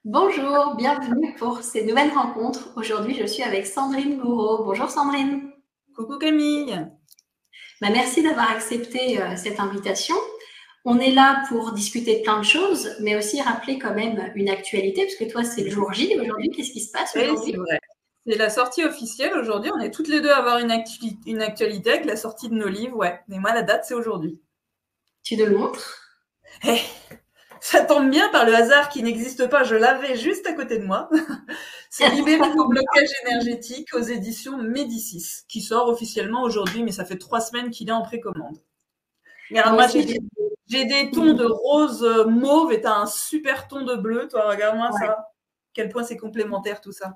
Bonjour, bienvenue pour ces nouvelles rencontres. Aujourd'hui, je suis avec Sandrine Gouraud. Bonjour Sandrine. Coucou Camille. Merci d'avoir accepté cette invitation. On est là pour discuter de plein de choses, mais aussi rappeler quand même une actualité, parce que toi, c'est le jour J aujourd'hui. Qu'est-ce qui se passe Oui, c'est aujourd'hui? vrai. C'est la sortie officielle aujourd'hui. On est toutes les deux à avoir une actualité avec la sortie de nos livres. Ouais. Mais moi, la date, c'est aujourd'hui. Tu nous le montres? Eh, ça tombe bien par le hasard qui n'existe pas. Je l'avais juste à côté de moi. C'est Libérer Ça vos tombe blocages énergétiques aux éditions Médicis, qui sort officiellement aujourd'hui, mais ça fait 3 semaines qu'il est en précommande. bien. Regarde, Moi moi, aussi, j'ai des tons de rose mauve et tu as un super ton de bleu. Toi, regarde-moi ouais. ça. Quel point c'est complémentaire tout ça.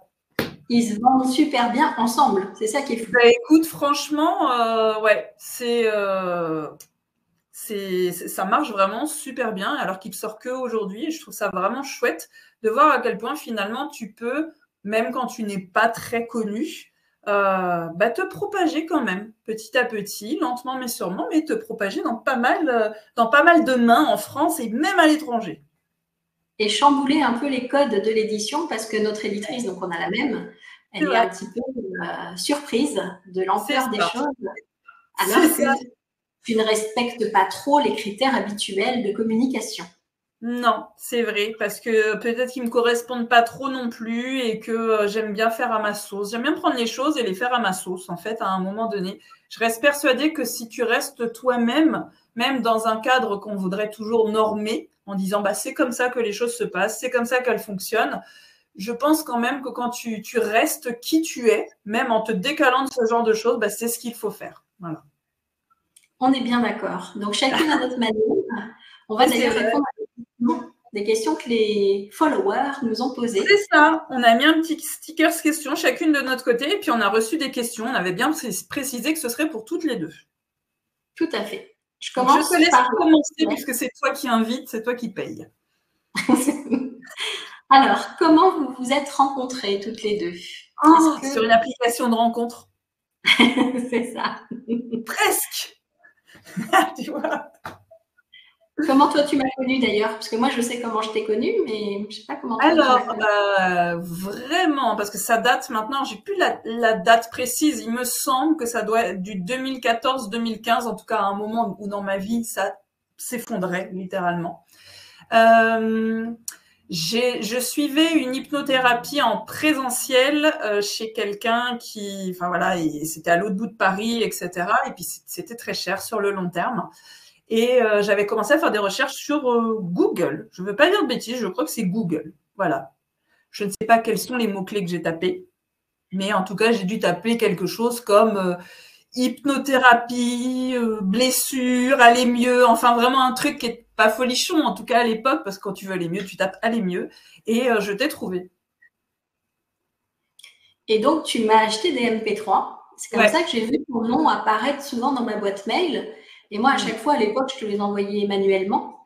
Ils se vendent super bien ensemble. C'est ça qui est fou. Bah, écoute, franchement, ouais, ça marche vraiment super bien, alors qu'il sort que aujourd'hui. Et je trouve ça vraiment chouette de voir à quel point finalement tu peux, même quand tu n'es pas très connu, bah, te propager quand même, petit à petit, lentement mais sûrement, mais te propager dans pas mal de mains en France et même à l'étranger. Et chambouler un peu les codes de l'édition, parce que notre éditrice, donc on a la même, C'est elle est un vrai, petit peu surprise de c'est l'ampleur des ça, choses, c'est alors que ça. tu ne respectes pas trop les critères habituels de communication. Non, c'est vrai, parce que peut-être qu'ils me correspondent pas trop non plus et que j'aime bien faire à ma sauce. J'aime bien prendre les choses et les faire à ma sauce, en fait, à un moment donné. Je reste persuadée que si tu restes toi-même, même dans un cadre qu'on voudrait toujours normer, en disant bah c'est comme ça que les choses se passent, c'est comme ça qu'elles fonctionnent, je pense quand même que quand tu restes qui tu es, même en te décalant de ce genre de choses, bah, c'est ce qu'il faut faire. Voilà. On est bien d'accord. Donc, chacune à notre manière. On va Et c'est d'ailleurs vrai. répondre à des questions que les followers nous ont C'est posées. ça, on a mis un petit sticker question chacune de notre côté et puis on a reçu des questions. On avait bien précisé que ce serait pour toutes les deux. Tout à fait. Je Donc je te commence laisse par... commencer Ouais. puisque c'est toi qui invites, c'est toi qui payes. Alors, comment vous vous êtes rencontrées toutes les deux? Est-ce Oh, que... sur une application de rencontre. C'est ça. Presque. Tu vois. Comment toi tu m'as connue d'ailleurs? Parce que moi je sais comment je t'ai connue, mais je sais pas comment toi tu m'as Alors, connue. vraiment, parce que ça date maintenant, j'ai plus la date précise, il me semble que ça doit être du 2014-2015, en tout cas à un moment où dans ma vie ça s'effondrait littéralement. Euh, je suivais une hypnothérapie en présentiel chez quelqu'un qui, enfin voilà, c'était à l'autre bout de Paris, etc. Et puis c'était très cher sur le long terme. Et j'avais commencé à faire des recherches sur Google. Je ne veux pas dire de bêtises, je crois que c'est Google. Voilà. Je ne sais pas quels sont les mots-clés que j'ai tapés, mais en tout cas, j'ai dû taper quelque chose comme hypnothérapie, blessure, aller mieux, enfin vraiment un truc qui est pas folichon, en tout cas à l'époque, parce que quand tu veux aller mieux, tu tapes aller mieux, et je t'ai trouvé. Et donc tu m'as acheté des MP3. C'est comme Ouais. ça que j'ai vu ton nom apparaître souvent dans ma boîte mail. Et moi à Mm. chaque fois à l'époque je te les envoyais manuellement.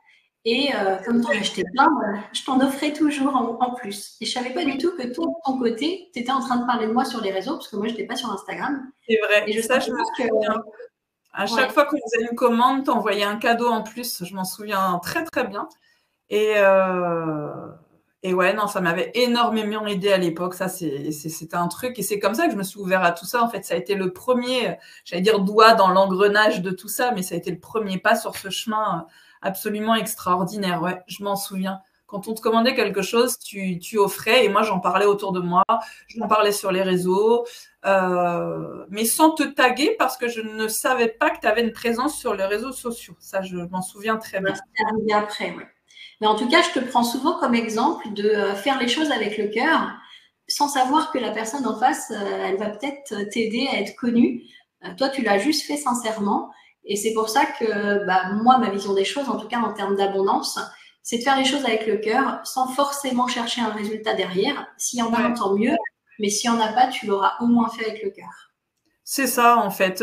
Et comme tu en achetais plein, je t'en offrais toujours en plus. Et je savais pas du Oui, tout que toi de ton côté, tu étais en train de parler de moi sur les réseaux, parce que moi je n'étais pas sur Instagram. c'est vrai. Et je Ça, savais je me pas que... souviens. À chaque Ouais. fois qu'on faisait une commande, t'envoyais un cadeau en plus. Je m'en souviens très très bien. Et, euh, et ouais, non, ça m'avait énormément aidé à l'époque. Ça, c'était un truc. Et c'est comme ça que je me suis ouvert à tout ça. En fait, ça a été le premier, j'allais dire doigt dans l'engrenage de tout ça, mais ça a été le premier pas sur ce chemin absolument extraordinaire. Ouais, je m'en souviens. Quand on te commandait quelque chose, tu offrais, et moi j'en parlais autour de moi, j'en parlais sur les réseaux, mais sans te taguer parce que je ne savais pas que tu avais une présence sur les réseaux sociaux. Ça, je m'en souviens très Ouais, bien. c'est arrivé après, ouais. Mais en tout cas, je te prends souvent comme exemple de faire les choses avec le cœur, sans savoir que la personne en face, elle va peut-être t'aider à être connue. Toi, tu l'as juste fait sincèrement. Et c'est pour ça que bah, moi, ma vision des choses, en tout cas en termes d'abondance, c'est de faire les choses avec le cœur, sans forcément chercher un résultat derrière. S'il y en a un, Ouais. tant mieux. Mais s'il n'y en a pas, tu l'auras au moins fait avec le cœur. C'est ça, en fait.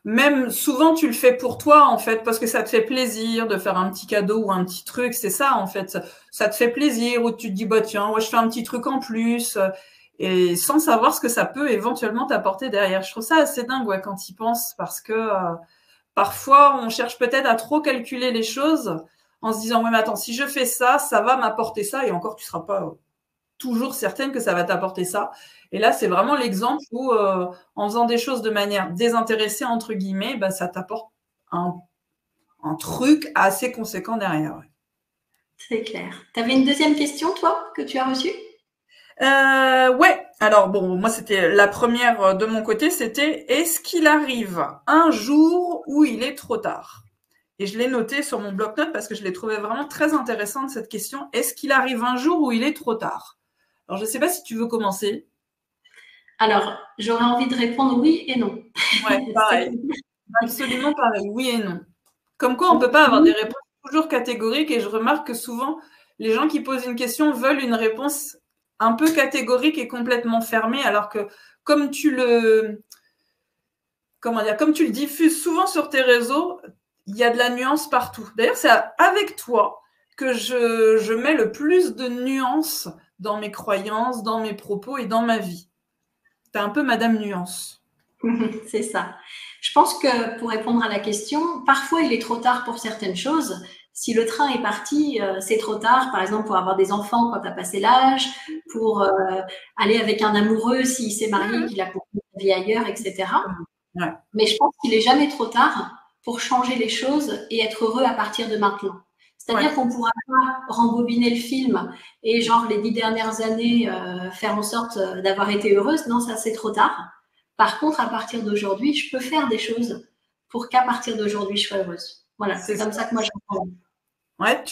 Même souvent, tu le fais pour toi, en fait, parce que ça te fait plaisir de faire un petit cadeau ou un petit truc. C'est ça, en fait. Ça te fait plaisir, ou tu te dis, bah tiens, ouais, je fais un petit truc en plus, et sans savoir ce que ça peut éventuellement t'apporter derrière. Je trouve ça assez dingue, ouais, quand tu y penses, parce que parfois, on cherche peut-être à trop calculer les choses en se disant, ouais, mais attends, si je fais ça, ça va m'apporter ça, et encore, tu seras pas toujours certaine que ça va t'apporter ça. Et là, c'est vraiment l'exemple où, en faisant des choses de manière désintéressée, entre guillemets, bah, ça t'apporte un truc assez conséquent derrière. Ouais. C'est clair. Tu avais une deuxième question, toi, que tu as reçue? Ouais. Alors bon, moi c'était la première de mon côté, c'était est-ce qu'il arrive un jour où il est trop tard? Et je l'ai noté sur mon bloc-notes parce que je l'ai trouvé vraiment très intéressante cette question. Est-ce qu'il arrive un jour où il est trop tard? Alors je ne sais pas si tu veux commencer. Alors, j'aurais envie de répondre oui et non. Ouais, pareil. Absolument pareil, oui et non. Comme quoi, on ne peut pas avoir des réponses toujours catégoriques et je remarque que souvent, les gens qui posent une question veulent une réponse un peu catégorique et complètement fermée, alors que comme tu le, comment dire, comme tu le diffuses souvent sur tes réseaux, il y a de la nuance partout. D'ailleurs, c'est avec toi que je mets le plus de nuances dans mes croyances, dans mes propos et dans ma vie. T'es un peu Madame Nuance. C'est ça. Je pense que pour répondre à la question, parfois il est trop tard pour certaines choses. Si le train est parti, c'est trop tard, par exemple pour avoir des enfants quand tu as passé l'âge, pour aller avec un amoureux s'il s'est marié, qu'il a continué sa vie ailleurs, etc. Ouais. Mais je pense qu'il est jamais trop tard pour changer les choses et être heureux à partir de maintenant. C'est-à-dire Ouais. qu'on ne pourra pas rembobiner le film et genre les 10 dernières années faire en sorte d'avoir été heureuse. Non, ça c'est trop tard. Par contre, à partir d'aujourd'hui, je peux faire des choses pour qu'à partir d'aujourd'hui, je sois heureuse. Voilà, c'est comme ça que moi j'entends. Ouais,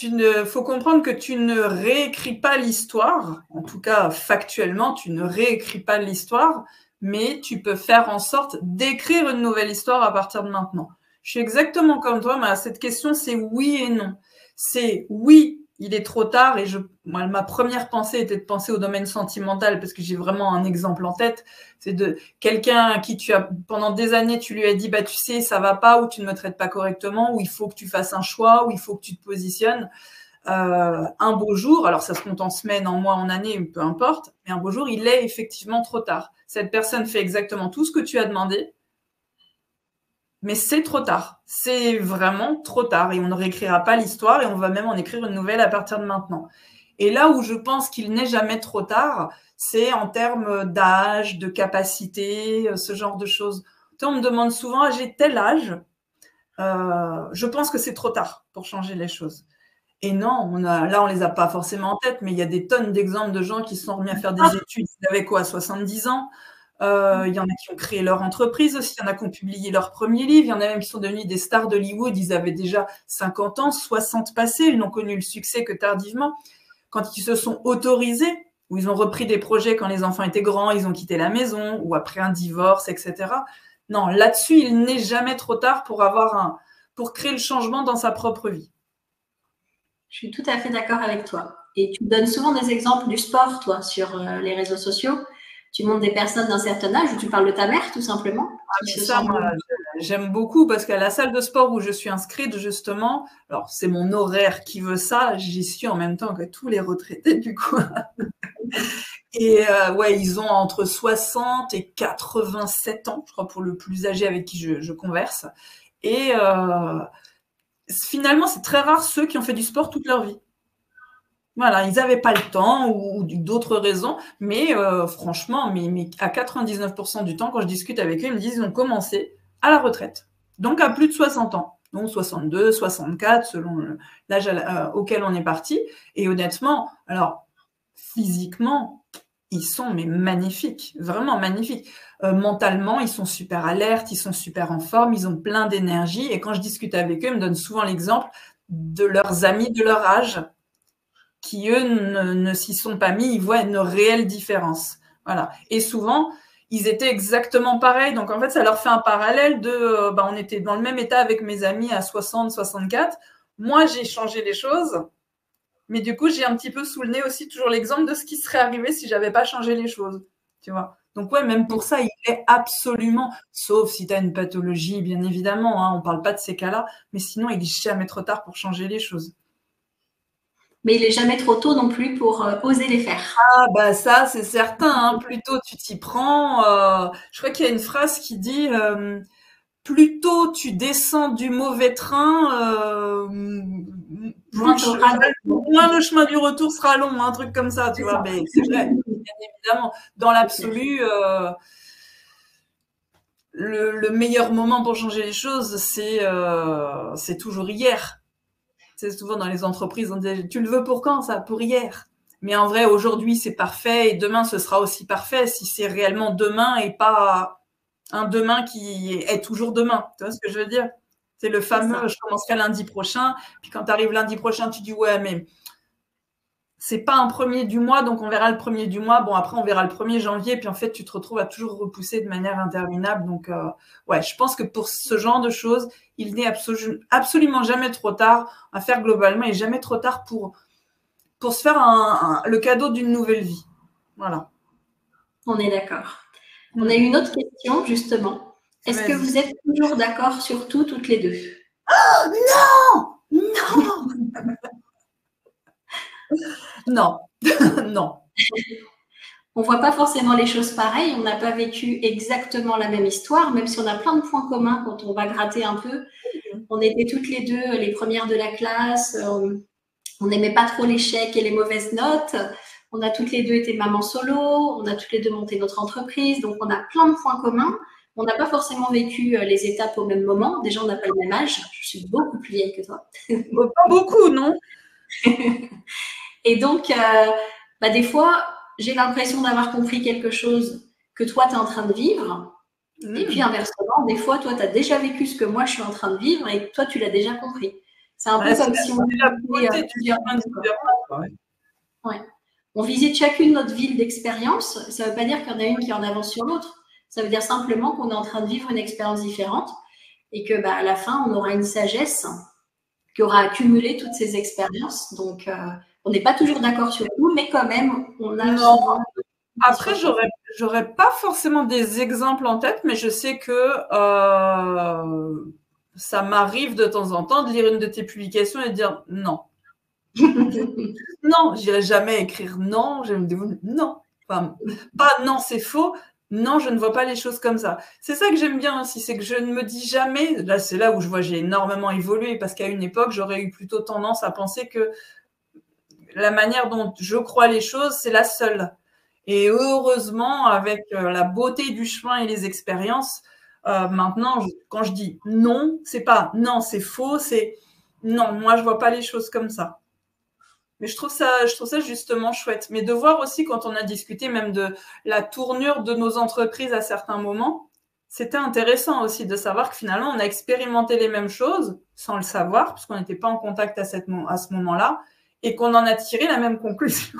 faut comprendre que tu ne réécris pas l'histoire. En tout cas, factuellement, tu ne réécris pas l'histoire, mais tu peux faire en sorte d'écrire une nouvelle histoire à partir de maintenant. Je suis exactement comme toi, mais cette question, c'est oui et non. C'est oui, il est trop tard et moi, ma première pensée était de penser au domaine sentimental parce que j'ai vraiment un exemple en tête. C'est de quelqu'un à qui pendant des années, tu lui as dit, bah, tu sais, ça va pas, ou tu ne me traites pas correctement, ou il faut que tu fasses un choix, ou il faut que tu te positionnes. Un beau jour, alors ça se compte en semaines, en mois, en années, peu importe, mais un beau jour, il est effectivement trop tard. Cette personne fait exactement tout ce que tu as demandé, mais c'est trop tard. C'est vraiment trop tard et on ne réécrira pas l'histoire et on va même en écrire une nouvelle à partir de maintenant. Et là où je pense qu'il n'est jamais trop tard, c'est en termes d'âge, de capacité, ce genre de choses. On me demande souvent, j'ai tel âge, je pense que c'est trop tard pour changer les choses. Et non, là, on les a pas forcément en tête, mais il y a des tonnes d'exemples de gens qui se sont remis à faire des études, ils avaient quoi, 70 ans. Il y en a qui ont créé leur entreprise aussi, il y en a qui ont publié leur premier livre, il y en a même qui sont devenus des stars d'Hollywood, ils avaient déjà 50 ans, 60 passés, ils n'ont connu le succès que tardivement. Quand ils se sont autorisés, ou ils ont repris des projets quand les enfants étaient grands, ils ont quitté la maison, ou après un divorce, etc. Non, là-dessus, il n'est jamais trop tard pour créer le changement dans sa propre vie. Je suis tout à fait d'accord avec toi. Et tu donnes souvent des exemples du sport, toi, sur les réseaux sociaux. Tu montres des personnes d'un certain âge ou tu parles de ta mère, tout simplement, qui se Ça, sent. moi, j'aime beaucoup parce qu'à la salle de sport où je suis inscrite, justement, alors c'est mon horaire qui veut ça, j'y suis en même temps que tous les retraités, du coup. Et ouais, ils ont entre 60 et 87 ans, je crois, pour le plus âgé avec qui je converse. Et finalement, c'est très rare ceux qui ont fait du sport toute leur vie. Voilà, ils n'avaient pas le temps ou d'autres raisons, mais franchement, mais à 99% du temps, quand je discute avec eux, ils me disent qu'ils ont commencé à la retraite, donc à plus de 60 ans, donc 62, 64, selon l'âge auquel on est parti. Et honnêtement, alors physiquement, ils sont mais magnifiques, vraiment magnifiques. Mentalement, ils sont super alertes, ils sont super en forme, ils ont plein d'énergie. Et quand je discute avec eux, ils me donnent souvent l'exemple de leurs amis de leur âge qui, eux, ne s'y sont pas mis, ils voient une réelle différence. Voilà. Et souvent, ils étaient exactement pareils. Donc, en fait, ça leur fait un parallèle de, on était dans le même état avec mes amis à 60, 64. Moi, j'ai changé les choses. Mais du coup, j'ai un petit peu sous le nez aussi toujours l'exemple de ce qui serait arrivé si j'avais pas changé les choses. Tu vois. Donc, ouais, même pour ça, il est absolument, sauf si tu as une pathologie, bien évidemment, hein, on parle pas de ces cas-là, mais sinon, il est jamais trop tard pour changer les choses. Mais il est jamais trop tôt non plus pour oser les faire. Ah bah ça, c'est certain, hein. Plus tôt tu t'y prends. Je crois qu'il y a une phrase qui dit plus tôt tu descends du mauvais train, moins le chemin du retour sera long, un truc comme ça, tu vois. Mais c'est vrai, bien évidemment. Dans l'absolu, le meilleur moment pour changer les choses, c'est toujours hier. C'est souvent dans les entreprises, on dit, tu le veux pour quand ça? Pour hier. Mais en vrai, aujourd'hui, c'est parfait et demain, ce sera aussi parfait si c'est réellement demain et pas un demain qui est toujours demain. Tu vois ce que je veux dire? C'est le fameux, je commencerai lundi prochain, puis quand tu arrives lundi prochain, tu dis, ouais, mais c'est pas un premier du mois, donc on verra le premier du mois. Bon, après, on verra le 1er janvier, puis en fait, tu te retrouves à toujours repousser de manière interminable. Donc, ouais, je pense que pour ce genre de choses, il n'est absolument jamais trop tard à faire globalement et jamais trop tard pour se faire le cadeau d'une nouvelle vie. Voilà. On est d'accord. On a une autre question, justement. Est-ce que vous êtes toujours d'accord sur tout, toutes les deux? Oh, non! Non! Non, non. On voit pas forcément les choses pareilles, on n'a pas vécu exactement la même histoire, même si on a plein de points communs quand on va gratter un peu. On était toutes les deux les premières de la classe, on n'aimait pas trop l'échec et les mauvaises notes. On a toutes les deux été mamans solo, on a toutes les deux monté notre entreprise, donc on a plein de points communs. On n'a pas forcément vécu les étapes au même moment. Déjà, on n'a pas le même âge. Je suis beaucoup plus vieille que toi. Pas beaucoup, non? Et donc, des fois, j'ai l'impression d'avoir compris quelque chose que toi, tu es en train de vivre. Et puis, inversement, des fois, toi, tu as déjà vécu ce que moi, je suis en train de vivre et toi, tu l'as déjà compris. C'est un peu comme si on visait on visite chacune notre ville d'expérience. Ça ne veut pas dire qu'il y en a une qui est en avance sur l'autre. Ça veut dire simplement qu'on est en train de vivre une expérience différente et que à la fin, on aura une sagesse qui aura accumulé toutes ces expériences. Donc, on n'est pas toujours d'accord sur tout, mais quand même, on a... Non. Après, j'aurais pas forcément des exemples en tête, mais je sais que ça m'arrive de temps en temps de lire une de tes publications et de dire non. Non, j'irai jamais écrire non. Non. Enfin, pas non, c'est faux. Non, je ne vois pas les choses comme ça. C'est ça que j'aime bien aussi, c'est que je ne me dis jamais, là c'est là où je vois j'ai énormément évolué, parce qu'à une époque, j'aurais eu plutôt tendance à penser que la manière dont je crois les choses, c'est la seule. Et heureusement, avec la beauté du chemin et les expériences, maintenant, quand je dis non, c'est pas non, c'est faux, c'est non, moi je vois pas les choses comme ça. Mais je trouve ça justement chouette. Mais de voir aussi, quand on a discuté même de la tournure de nos entreprises à certains moments, c'était intéressant aussi de savoir que finalement, on a expérimenté les mêmes choses sans le savoir, parce qu'on n'était pas en contact à ce moment-là, et qu'on en a tiré la même conclusion.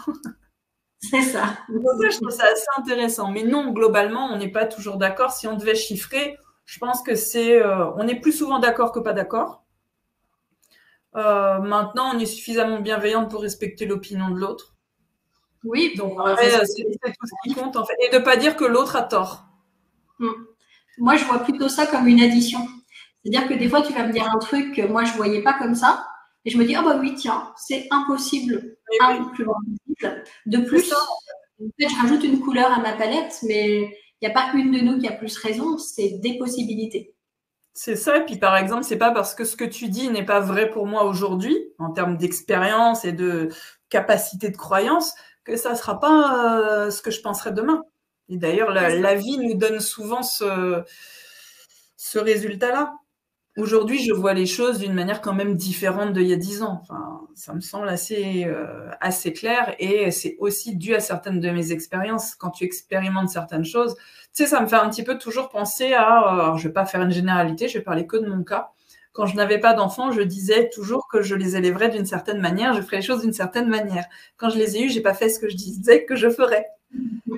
C'est ça. Je trouve ça assez intéressant. Mais non, globalement, on n'est pas toujours d'accord. Si on devait chiffrer, je pense que on est plus souvent d'accord que pas d'accord. Maintenant, on est suffisamment bienveillante pour respecter l'opinion de l'autre. Oui, donc c'est tout ce qui compte en fait. Et de ne pas dire que l'autre a tort. Moi, je vois plutôt ça comme une addition. C'est-à-dire que des fois, tu vas me dire un truc que moi, je ne voyais pas comme ça. Et je me dis, oui, tiens, c'est impossible, impossible. De plus, en fait, je rajoute une couleur à ma palette, mais il n'y a pas une de nous qui a plus raison, c'est des possibilités. C'est ça, et puis par exemple, c'est pas parce que ce que tu dis n'est pas vrai pour moi aujourd'hui, en termes d'expérience et de capacité de croyance, que ça sera pas ce que je penserai demain. Et d'ailleurs, la vie nous donne souvent ce résultat-là. Aujourd'hui, je vois les choses d'une manière quand même différente d'il y a 10 ans. Enfin, ça me semble assez clair, et c'est aussi dû à certaines de mes expériences. Quand tu expérimentes certaines choses, tu sais, ça me fait un petit peu toujours penser alors je vais pas faire une généralité, je vais parler que de mon cas. Quand je n'avais pas d'enfants, je disais toujours que je les élèverais d'une certaine manière, je ferais les choses d'une certaine manière. Quand je les ai eus, j'ai pas fait ce que je disais que je ferais.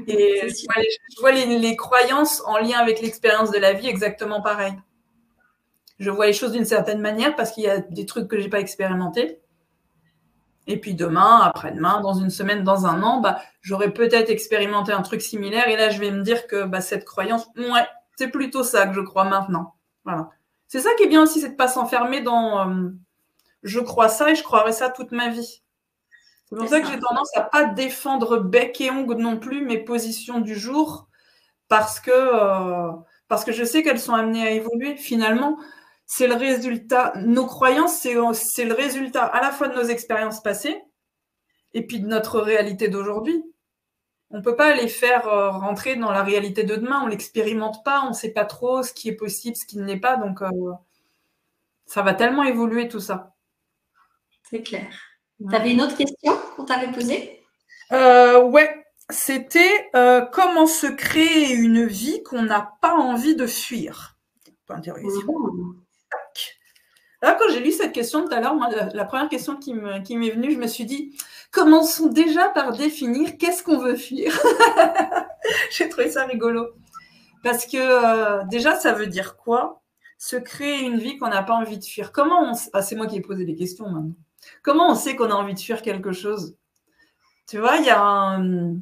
Et je vois les croyances en lien avec l'expérience de la vie exactement pareil. Je vois les choses d'une certaine manière parce qu'il y a des trucs que j'ai pas expérimentés. Et puis demain, après-demain, dans une semaine, dans un an, j'aurais peut-être expérimenté un truc similaire. Et là, je vais me dire que cette croyance, ouais, c'est plutôt ça que je crois maintenant. Voilà. C'est ça qui est bien aussi, c'est de pas s'enfermer dans je crois ça et je croirai ça toute ma vie. C'est pour ça que j'ai tendance à pas défendre bec et ongle non plus mes positions du jour, parce que parce que je sais qu'elles sont amenées à évoluer. Finalement, c'est le résultat, nos croyances, c'est le résultat à la fois de nos expériences passées et puis de notre réalité d'aujourd'hui. On ne peut pas les faire rentrer dans la réalité de demain, on ne l'expérimente pas, on ne sait pas trop ce qui est possible, ce qui ne l'est pas, donc ça va tellement évoluer tout ça. C'est clair. Tu avais une autre question qu'on t'avait posée? Ouais, c'était comment se créer une vie qu'on n'a pas envie de fuir. Point d'interrogation. Là, quand j'ai lu cette question tout à l'heure, moi, la première question qui m'est venue, je me suis dit, commençons déjà par définir qu'est-ce qu'on veut fuir. J'ai trouvé ça rigolo. Parce que déjà, ça veut dire quoi? Se créer une vie qu'on n'a pas envie de fuir. C'est moi qui ai posé des questions maintenant. Comment on sait qu'on a envie de fuir quelque chose? Tu vois, il y a un...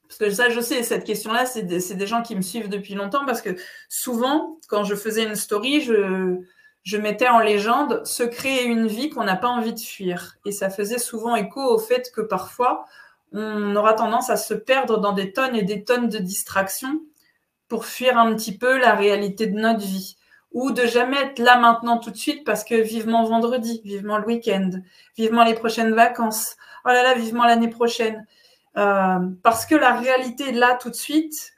Parce que ça, je sais, cette question-là, c'est des gens qui me suivent depuis longtemps parce que souvent, quand je faisais une story, je mettais en légende se créer une vie qu'on n'a pas envie de fuir. Et ça faisait souvent écho au fait que parfois, on aura tendance à se perdre dans des tonnes et des tonnes de distractions pour fuir un petit peu la réalité de notre vie. Ou de jamais être là maintenant tout de suite parce que vivement vendredi, vivement le week-end, vivement les prochaines vacances, oh là là, vivement l'année prochaine. Parce que la réalité là tout de suite,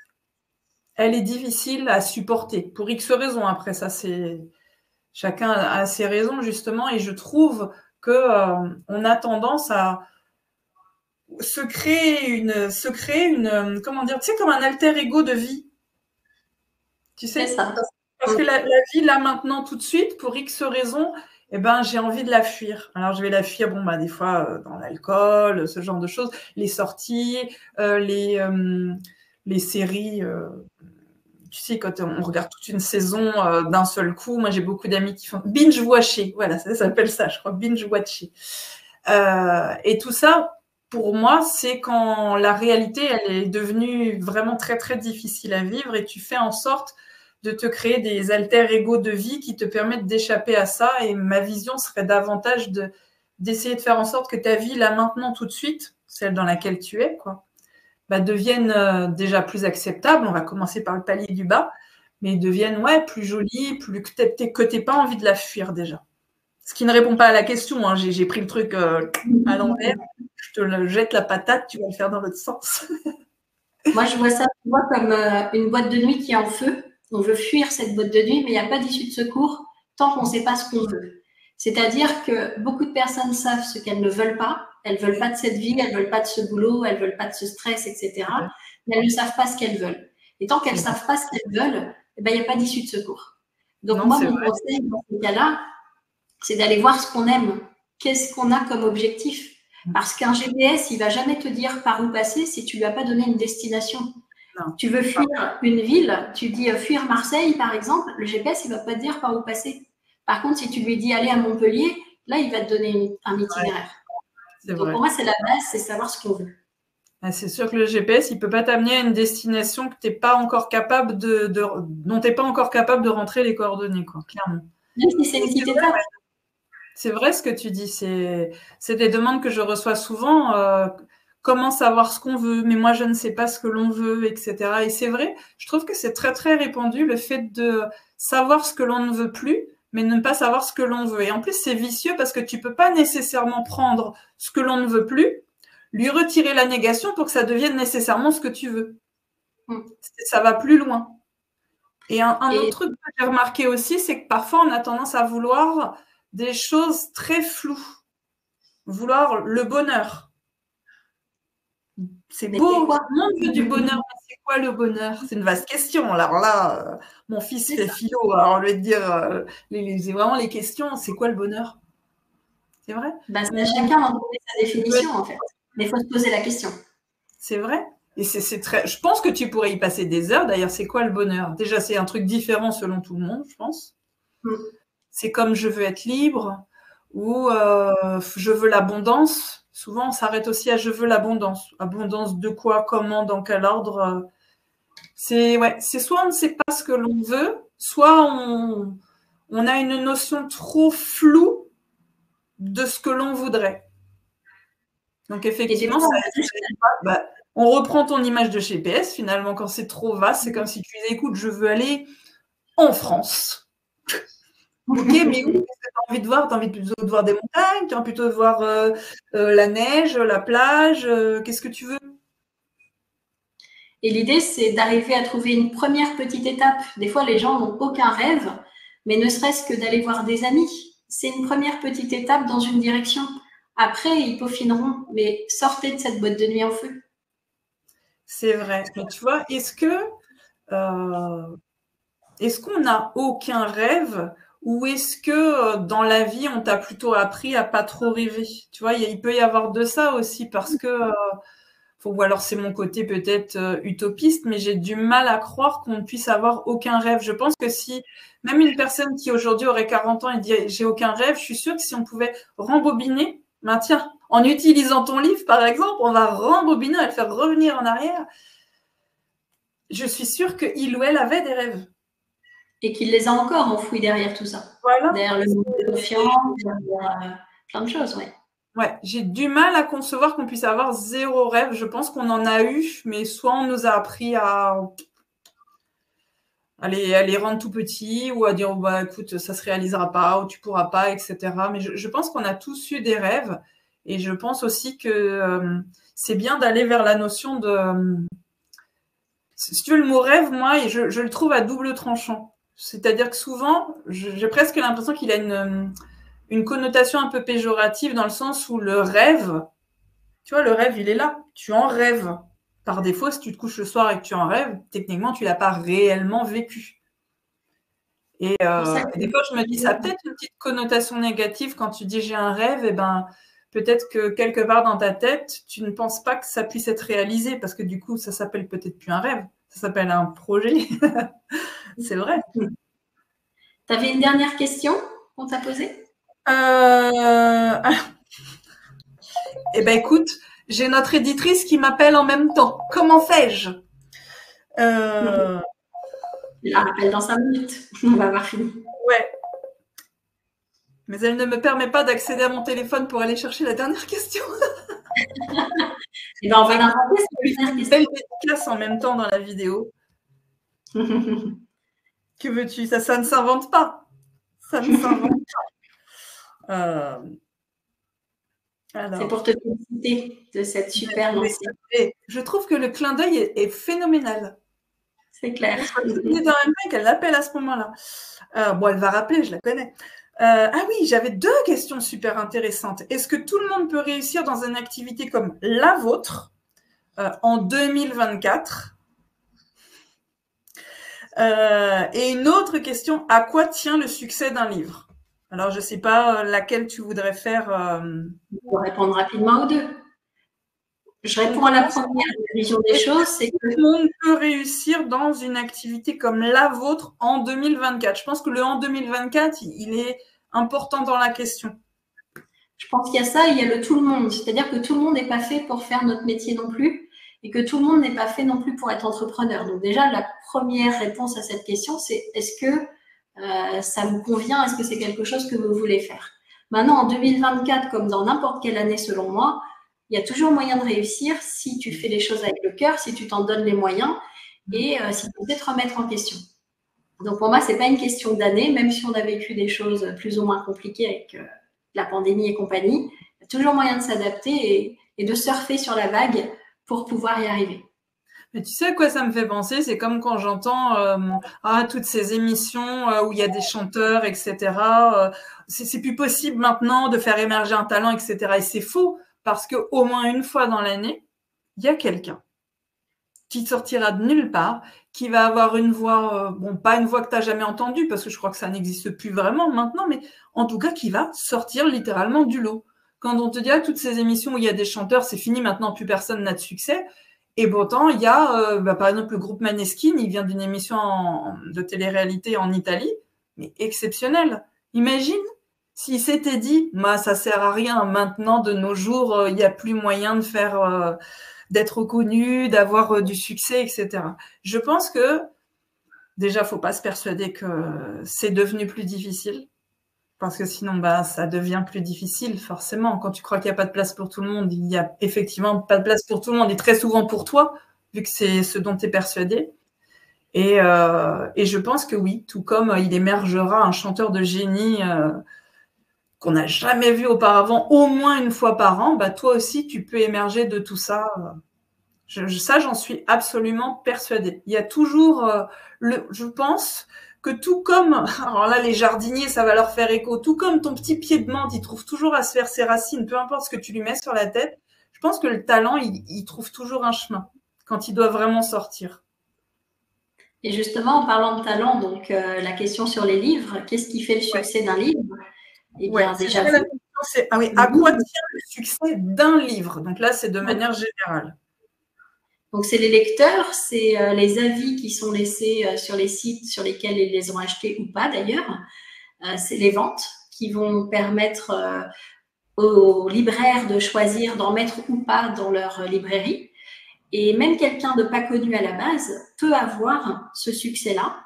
elle est difficile à supporter pour X raisons. Après ça, c'est chacun a ses raisons justement, et je trouve que on a tendance à se créer une comment dire, tu sais, comme un alter ego de vie. Tu sais, c'est ça. Parce que la vie là maintenant tout de suite, pour X raisons, eh ben, j'ai envie de la fuir. Alors, je vais la fuir, bon, bah, des fois, dans l'alcool, ce genre de choses, les sorties, les séries. Tu sais, quand on regarde toute une saison d'un seul coup, moi, j'ai beaucoup d'amis qui font binge-watcher. Voilà, ça s'appelle ça, je crois, binge-watcher. Et tout ça, pour moi, c'est quand la réalité, elle est devenue vraiment très, très difficile à vivre et tu fais en sorte de te créer des alter-ego de vie qui te permettent d'échapper à ça. Et ma vision serait davantage d'essayer de faire en sorte que ta vie, là, maintenant, tout de suite, celle dans laquelle tu es, quoi, bah, devienne déjà plus acceptable. On va commencer par le palier du bas, mais devienne, ouais, plus jolie, plus que t'aies pas envie de la fuir déjà. Ce qui ne répond pas à la question, hein. J'ai pris le truc à l'envers. Je te jette la patate, tu vas le faire dans l'autre sens. Moi, je vois ça comme une boîte de nuit qui est en feu. On veut fuir cette boîte de nuit, mais il n'y a pas d'issue de secours tant qu'on ne sait pas ce qu'on veut. C'est-à-dire que beaucoup de personnes savent ce qu'elles ne veulent pas. Elles ne veulent pas de cette vie, elles ne veulent pas de ce boulot, elles ne veulent pas de ce stress, etc. Mais elles ne savent pas ce qu'elles veulent. Et tant qu'elles ne savent pas ce qu'elles veulent, eh ben, il n'y a pas d'issue de secours. Donc, moi, mon conseil dans ce cas-là, c'est d'aller voir ce qu'on aime. Qu'est-ce qu'on a comme objectif? Parce qu'un GPS, il va jamais te dire par où passer si tu lui as pas donné une destination. Non. Tu veux fuir une ville, tu dis fuir Marseille, par exemple, le GPS, il va pas te dire par où passer. Par contre, si tu lui dis aller à Montpellier, là, il va te donner un itinéraire. Donc, pour moi, c'est la base, c'est savoir ce qu'on veut. C'est sûr que le GPS, il peut pas t'amener à une destination que t'es pas encore capable dont t'es pas encore capable de rentrer les coordonnées, quoi, clairement. Même si c'est une petite étape. C'est vrai ce que tu dis, c'est des demandes que je reçois souvent. Comment savoir ce qu'on veut, mais moi je ne sais pas ce que l'on veut, etc. Et c'est vrai, je trouve que c'est très très répandu le fait de savoir ce que l'on ne veut plus, mais ne pas savoir ce que l'on veut. Et en plus c'est vicieux parce que tu peux pas nécessairement prendre ce que l'on ne veut plus, lui retirer la négation pour que ça devienne nécessairement ce que tu veux. Ça va plus loin. Et un autre truc que j'ai remarqué aussi, c'est que parfois on a tendance à vouloir des choses très floues. Vouloir le bonheur. C'est beau, tout le monde veut du bonheur, mais c'est quoi le bonheur? C'est une vaste question. Alors là, mon fils fait philo, alors je vais te dire, c'est vraiment les questions, c'est quoi le bonheur? C'est vrai? Chacun va trouver sa définition, en fait. Mais il faut se poser la question. C'est vrai? Et c'est très. Je pense que tu pourrais y passer des heures. D'ailleurs, c'est quoi le bonheur? Déjà, c'est un truc différent selon tout le monde, je pense. C'est comme je veux être libre, ou je veux l'abondance. Souvent, on s'arrête aussi à je veux l'abondance. Abondance de quoi, comment, dans quel ordre. C'est soit on ne sait pas ce que l'on veut, soit on a une notion trop floue de ce que l'on voudrait. Donc effectivement, on reprend ton image de GPS. Finalement, quand c'est trop vaste, c'est comme si tu disais, écoute, je veux aller en France. Ok, mais où est-ce que tu as envie de voir? Tu as envie plutôt de voir des montagnes? Tu as envie plutôt de voir la neige, la plage? Qu'est-ce que tu veux? Et l'idée, c'est d'arriver à trouver une première petite étape. Des fois, les gens n'ont aucun rêve, mais ne serait-ce que d'aller voir des amis. C'est une première petite étape dans une direction. Après, ils peaufineront, mais sortez de cette boîte de nuit en feu. C'est vrai. Mais tu vois, est-ce qu'on n'a aucun rêve ou est-ce que dans la vie, on t'a plutôt appris à pas trop rêver? Tu vois, il peut y avoir de ça aussi parce que, ou alors c'est mon côté peut-être utopiste, mais j'ai du mal à croire qu'on ne puisse avoir aucun rêve. Je pense que si même une personne qui aujourd'hui aurait 40 ans et dit j'ai aucun rêve, je suis sûre que si on pouvait rembobiner, ben tiens, en utilisant ton livre par exemple, on va rembobiner, on va le faire revenir en arrière. Je suis sûre qu'il ou elle avait des rêves. Et qu'il les a encore enfouis derrière tout ça. Voilà. Derrière le manque de confiance, derrière plein de choses, ouais. Ouais, j'ai du mal à concevoir qu'on puisse avoir zéro rêve. Je pense qu'on en a eu, mais soit on nous a appris à les rendre tout petits ou à dire, oh, bah, écoute, ça se réalisera pas ou tu pourras pas, etc. Mais je pense qu'on a tous eu des rêves et je pense aussi que c'est bien d'aller vers la notion de... si tu veux, le mot rêve, moi, je le trouve à double tranchant. C'est-à-dire que souvent, j'ai presque l'impression qu'il a une connotation un peu péjorative dans le sens où le rêve, tu vois, le rêve, il est là. Tu en rêves. Par défaut, si tu te couches le soir et que tu en rêves, techniquement, tu l'as pas réellement vécu. Et des fois, je me dis, ça a peut-être une petite connotation négative quand tu dis j'ai un rêve, et ben peut-être que quelque part dans ta tête, tu ne penses pas que ça puisse être réalisé, parce que du coup, ça s'appelle peut-être plus un rêve, ça s'appelle un projet. C'est vrai. Tu avais une dernière question qu'on t'a posée? Eh ben écoute, j'ai notre éditrice qui m'appelle en même temps. Comment fais-je? Je la rappelle dans 5 minutes. On va avoir fini. Ouais. Mais elle ne me permet pas d'accéder à mon téléphone pour aller chercher la dernière question. Et ben, on va l'inventer cette dernière question. Belle dédicace en même temps dans la vidéo. Que veux-tu? Ça ne s'invente pas. Ça ne s'invente pas. C'est pour te féliciter de cette super lancée. Je trouve que le clin d'œil est phénoménal. C'est clair. Dans même temps qu'elle l'appelle à ce moment-là. Bon, elle va rappeler, je la connais. Ah oui, j'avais 2 questions super intéressantes. Est-ce que tout le monde peut réussir dans une activité comme la vôtre en 2024? Et une autre question, à quoi tient le succès d'un livre? Alors, je ne sais pas laquelle tu voudrais faire. On va répondre rapidement aux 2. Je réponds à la première vision des choses, c'est que tout le monde peut réussir dans une activité comme la vôtre en 2024. Je pense que le en 2024, il est important dans la question. Je pense qu'il y a ça, il y a le tout le monde. C'est-à-dire que tout le monde n'est pas fait pour faire notre métier non plus et que tout le monde n'est pas fait non plus pour être entrepreneur. Donc déjà, la première réponse à cette question, c'est est-ce que ça vous convient? Est-ce que c'est quelque chose que vous voulez faire? Maintenant, en 2024, comme dans n'importe quelle année selon moi, il y a toujours moyen de réussir si tu fais les choses avec le cœur, si tu t'en donnes les moyens et si tu sais te remettre en question. Donc pour moi, c'est pas une question d'année, même si on a vécu des choses plus ou moins compliquées avec la pandémie et compagnie. Il y a toujours moyen de s'adapter et de surfer sur la vague pour pouvoir y arriver. Mais tu sais à quoi ça me fait penser? C'est comme quand j'entends toutes ces émissions où il y a des chanteurs, etc. C'est plus possible maintenant de faire émerger un talent, etc. Et c'est faux, parce que au moins une fois dans l'année, il y a quelqu'un qui sortira de nulle part, qui va avoir une voix, pas une voix que tu n'as jamais entendue, parce que je crois que ça n'existe plus vraiment maintenant, mais en tout cas qui va sortir littéralement du lot. Quand on te dit toutes ces émissions où il y a des chanteurs, c'est fini maintenant, plus personne n'a de succès. Et pourtant, il y a, par exemple, le groupe Maneskin, il vient d'une émission de télé-réalité en Italie, mais exceptionnelle. Imagine s'il s'était dit, ça sert à rien, maintenant, de nos jours, il n'y a plus moyen de faire, d'être reconnu, d'avoir du succès, etc. Je pense que, déjà, faut pas se persuader que c'est devenu plus difficile. Parce que sinon, ça devient plus difficile, forcément. Quand tu crois qu'il n'y a pas de place pour tout le monde, il n'y a effectivement pas de place pour tout le monde, et très souvent pour toi, vu que c'est ce dont tu es persuadé. Et je pense que oui, tout comme il émergera un chanteur de génie qu'on n'a jamais vu auparavant, au moins une fois par an, bah, toi aussi, tu peux émerger de tout ça. Ça, j'en suis absolument persuadée. Il y a toujours, je pense que tout comme, alors là, les jardiniers, ça va leur faire écho, tout comme ton petit pied de menthe, il trouve toujours à se faire ses racines, peu importe ce que tu lui mets sur la tête, je pense que le talent, il trouve toujours un chemin quand il doit vraiment sortir. Et justement, en parlant de talent, donc la question sur les livres, qu'est-ce qui fait le succès d'un livre? Eh bien, c'est déjà, ça la question, c'est ah oui, à quoi tient le succès d'un livre? Donc là, c'est de manière générale. Donc, c'est les lecteurs, c'est les avis qui sont laissés sur les sites sur lesquels ils les ont achetés ou pas d'ailleurs. C'est les ventes qui vont permettre aux libraires de choisir d'en mettre ou pas dans leur librairie. Et même quelqu'un de pas connu à la base peut avoir ce succès-là.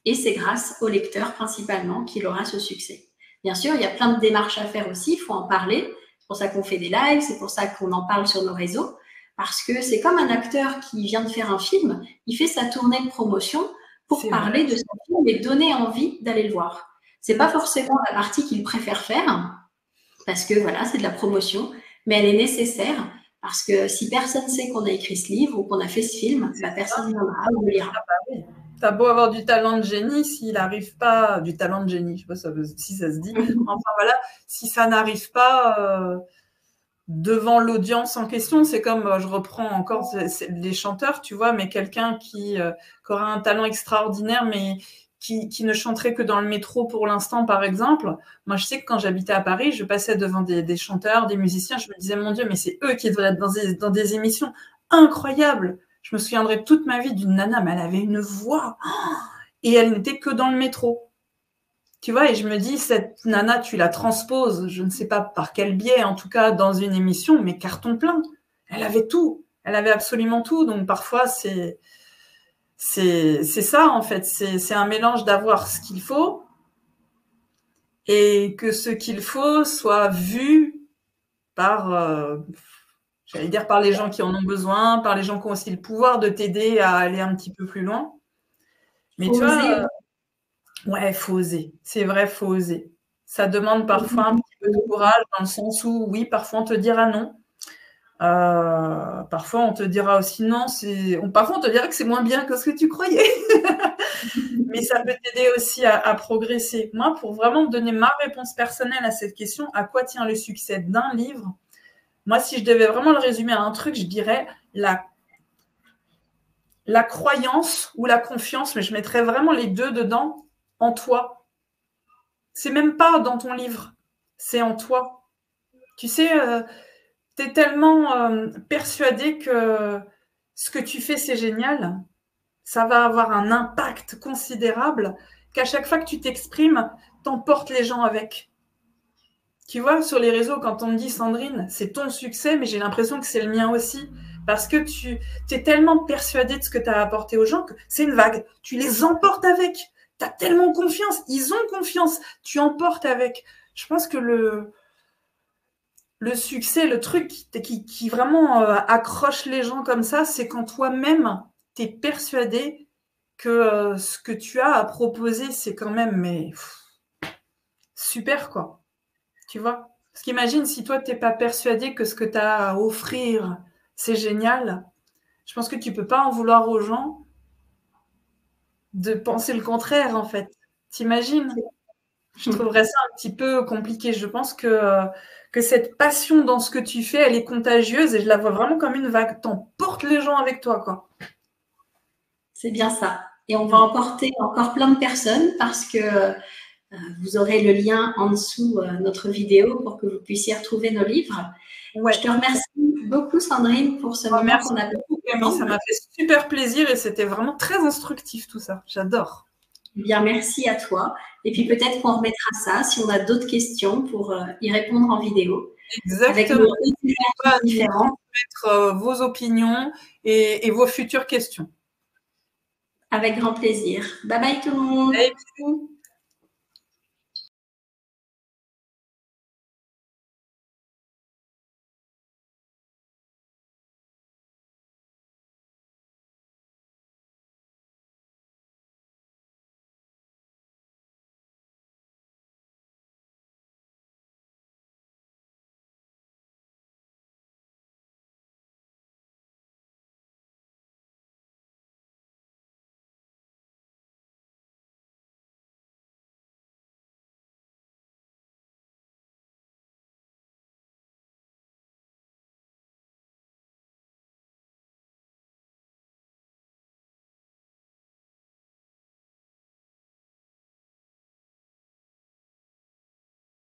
Et c'est grâce au lecteur principalement qu'il aura ce succès. Bien sûr, il y a plein de démarches à faire aussi, il faut en parler. C'est pour ça qu'on fait des lives, c'est pour ça qu'on en parle sur nos réseaux. Parce que c'est comme un acteur qui vient de faire un film, il fait sa tournée de promotion pour parler de son film et donner envie d'aller le voir. C'est pas forcément la partie qu'il préfère faire, parce que voilà, c'est de la promotion, mais elle est nécessaire parce que si personne sait qu'on a écrit ce livre ou qu'on a fait ce film, bah, personne ne le lira. T'as beau avoir du talent de génie, s'il n'arrive pas, du talent de génie, je sais pas si ça se dit, enfin voilà, si ça n'arrive pas devant l'audience en question, c'est comme, je reprends encore les chanteurs, tu vois, mais quelqu'un qui aura un talent extraordinaire, mais qui ne chanterait que dans le métro pour l'instant, par exemple. Moi, je sais que quand j'habitais à Paris, je passais devant des chanteurs, des musiciens, je me disais, mon Dieu, mais c'est eux qui devraient être dans des émissions incroyables. Je me souviendrai toute ma vie d'une nana, mais elle avait une voix et elle n'était que dans le métro. Tu vois, et je me dis, cette nana, tu la transposes, je ne sais pas par quel biais, en tout cas dans une émission, mais carton plein. Elle avait tout, elle avait absolument tout. Donc parfois, c'est ça en fait, c'est un mélange d'avoir ce qu'il faut et que ce qu'il faut soit vu par, j'allais dire par les gens qui en ont besoin, par les gens qui ont aussi le pouvoir de t'aider à aller un petit peu plus loin. Mais tu vois, ouais, faut oser. C'est vrai, faut oser. Ça demande parfois un petit peu de courage dans le sens où, oui, parfois on te dira non. Parfois on te dira aussi non. Parfois on te dira que c'est moins bien que ce que tu croyais. Mais ça peut t'aider aussi à progresser. Moi, pour vraiment me donner ma réponse personnelle à cette question, à quoi tient le succès d'un livre? Moi, si je devais vraiment le résumer à un truc, je dirais la croyance ou la confiance, mais je mettrais vraiment les deux dedans, en toi. C'est même pas dans ton livre, c'est en toi. Tu sais, tu es tellement persuadé que ce que tu fais, c'est génial, ça va avoir un impact considérable, qu'à chaque fois que tu t'exprimes, t'emportes les gens avec. Tu vois, sur les réseaux, quand on me dit Sandrine, c'est ton succès, mais j'ai l'impression que c'est le mien aussi. Parce que tu es tellement persuadé de ce que tu as apporté aux gens que c'est une vague. Tu les emportes avec. Tu as tellement confiance. Ils ont confiance. Tu emportes avec. Je pense que le succès, le truc qui vraiment accroche les gens comme ça, c'est quand toi-même, tu es persuadé que ce que tu as à proposer, c'est quand même super, quoi. Tu vois? Parce qu'imagine si toi, tu n'es pas persuadé que ce que tu as à offrir, c'est génial. Je pense que tu ne peux pas en vouloir aux gens de penser le contraire, en fait. T'imagines? Je trouverais ça un petit peu compliqué. Je pense que cette passion dans ce que tu fais, elle est contagieuse et je la vois vraiment comme une vague. T'emportes les gens avec toi, quoi. C'est bien ça. Et on va emporter encore plein de personnes parce que vous aurez le lien en dessous de notre vidéo pour que vous puissiez retrouver nos livres. Ouais. Je te remercie beaucoup, Sandrine, pour ce moment qu'on a beaucoup, Camille. Ça m'a fait super plaisir et c'était vraiment très instructif tout ça. J'adore. Bien, merci à toi. Et puis peut-être qu'on remettra ça si on a d'autres questions pour y répondre en vidéo. Exactement. Avec différents. Mettre vos opinions et vos futures questions. Avec grand plaisir. Bye bye tout le monde. Bye, bisous.